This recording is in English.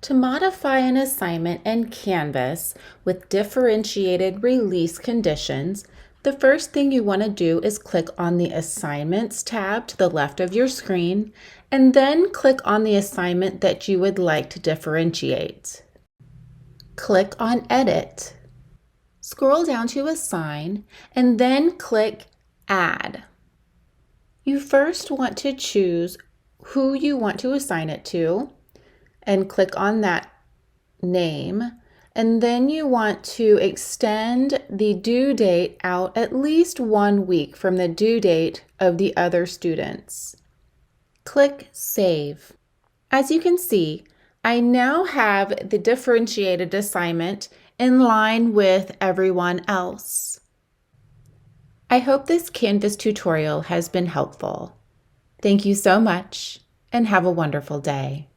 To modify an assignment in Canvas with differentiated release conditions, the first thing you want to do is click on the Assignments tab to the left of your screen, and then click on the assignment that you would like to differentiate. Click on Edit. Scroll down to Assign, and then click Add. You first want to choose who you want to assign it to, and click on that name, and then you want to extend the due date out at least 1 week from the due date of the other students. Click Save. As you can see, I now have the differentiated assignment in line with everyone else. I hope this Canvas tutorial has been helpful. Thank you so much, and have a wonderful day.